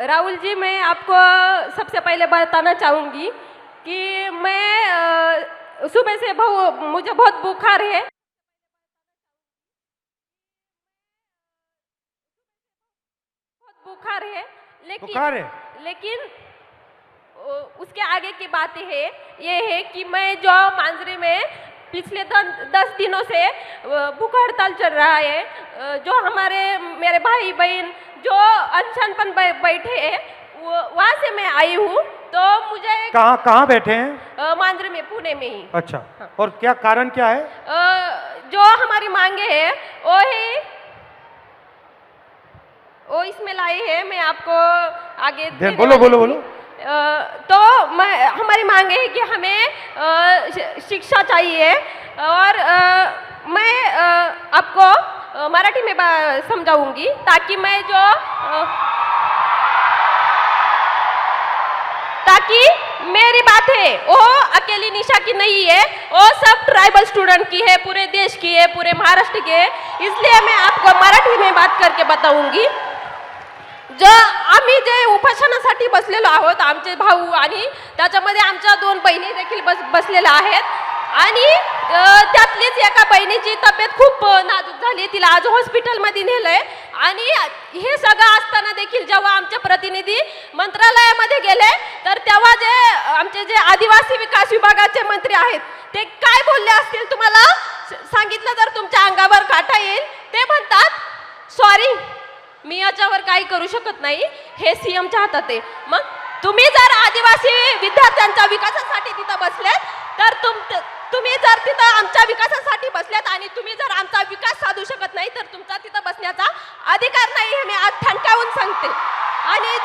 राहुल जी, मैं आपको सबसे पहले बताना चाहूँगी कि मैं सुबह से मुझे बहुत बुखार है। बहुत बुखार है, लेकिन उसके आगे की बात ये है कि मैं जो मांजरी में पिछले 10 दिनों से भूख हड़ताल चल रहा है, जो मेरे भाई बहन जो अनशन पर बैठे हैं, वहाँ से मैं आई हूँ। तो मुझे कहाँ बैठे हैं? मांजरी में, पुणे में ही। अच्छा। हाँ। और क्या कारण क्या है? जो हमारी मांगे है वो इसमें लाई है। मैं आपको आगे बोलो। तो हमारी मांग है कि हमें शिक्षा चाहिए, और मैं आपको मराठी में समझाऊंगी ताकि मेरी बात है वो अकेली निशा की नहीं है, वो सब ट्राइबल स्टूडेंट की है, पूरे देश की है, पूरे महाराष्ट्र की है। इसलिए मैं आपको मराठी में बात करके बताऊंगी। जो आम्ही जे उपोषणासाठी बसलेलो आहोत, आमचे भाऊ आणि त्याच्यामध्ये आमच्या 2 बहिणी देखील बसलेल्या आहेत, आणि त्यातलीच एका बहिणीची तब्येत खूप नाजूक झाली, तिला आज हॉस्पिटलमध्ये नेलंय। आणि हे सगळं असताना देखील जेव्हा आमचे प्रतिनिधी मंत्रालयामध्ये गेले, तर तेव्हा आमचे जे आदिवासी विकास विभागाचे मंत्री आहेत ते काय बोलले असतील तुम्हाला सांगितलं तर तुमच्या अंगावर काटा येईल। ते म्हणतात, सॉरी, मी याच्यावर काही करू शकत नाही, हे सीएमच्या हातात आहे। मग तुम्ही जर आदिवासी विद्यार्थ्यांच्या विकासासाठी तिथं बसलेत, तर तुम्ही जर तिथं आमच्या विकासासाठी बसलेत आणि तुम्ही जर आमचा विकास साधू शकत नाही, तर तुमचा तिथं बसण्याचा अधिकार नाही, हे मी आज ठणकावून सांगते। आणि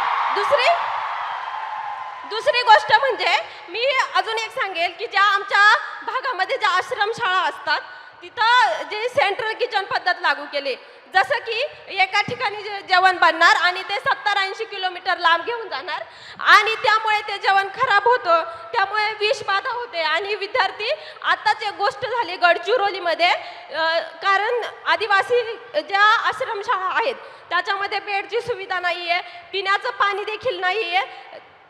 दुसरी गोष्ट म्हणजे मी अजून एक सांगेल की ज्या आमच्या भागामध्ये ज्या आश्रमशाळा असतात, तिथं जे सेंट्रल किचन पद्धत लागू केली, जसं की एका ठिकाणी जेवण बनणार आणि ते 70-80 किलोमीटर लांब घेऊन जाणार, आणि त्यामुळे ते जेवण खराब होतं, त्यामुळे विषबाधा होते। आणि विद्यार्थी, आताच एक गोष्ट झाली गडचिरोलीमध्ये, कारण आदिवासी ज्या आश्रमशाळा आहेत त्याच्यामध्ये बेडची सुविधा नाही आहे, पिण्याचं पाणी देखील नाही आहे।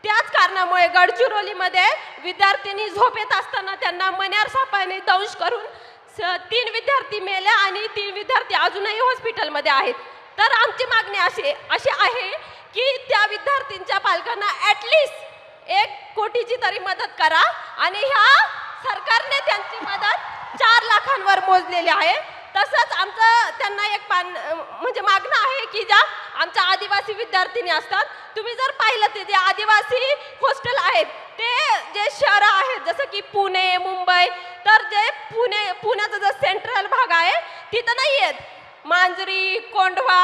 त्याच कारणामुळे गडचिरोलीमध्ये विद्यार्थ्यांनी झोपेत असताना त्यांना मण्यार सापाने दंश करून 3 विद्यार्थी मेले आणि 3 विद्यार्थी अजूनही हॉस्पिटलमध्ये आहेत। तर आमची मागणी अशी आहे की त्या विद्यार्थ्यांच्या पालकांना ॲटलिस्ट 1 कोटीची तरी मदत करा, आणि ह्या सरकारने त्यांची मदत 4 लाखांवर मोजलेली आहे। तसंच आमचं त्यांना एक म्हणजे मागणं आहे की ज्या आमच्या आदिवासी विद्यार्थिनी असतात, तुम्ही जर पाहिलं ते जे आदिवासी हॉस्टेल आहेत, ते जे शहरं आहेत जसं की पुणे, मुंबई, तर जे पुण्याचा जो सेंट्रल भाग आहे तिथं नाही आहेत, मांजरी, कोंढवा,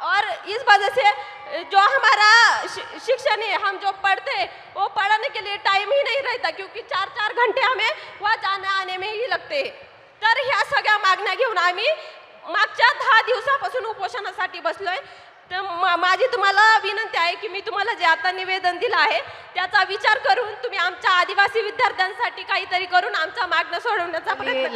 और इस वजह से जो हमारा शिक्षण है, हम जो पढ़ते वो पढ़ने के लिए टाइम ही नहीं रहता, क्योंकि 4-4 घंटे हमें वहाँ जाने आने में ही लगते। तर ह्या सगळ्या मागण्या घेऊन आम्ही मागच्या 10 दिवसापासून उपोषणासाठी बसलोय। तर माझी तुम्हाला विनंती आहे की मी तुम्हाला जे आता निवेदन दिलं आहे त्याचा विचार करून तुम्ही आमच्या आदिवासी विद्यार्थ्यांसाठी काहीतरी करून आमचा मागणं सोडवण्याचा प्रयत्न करा।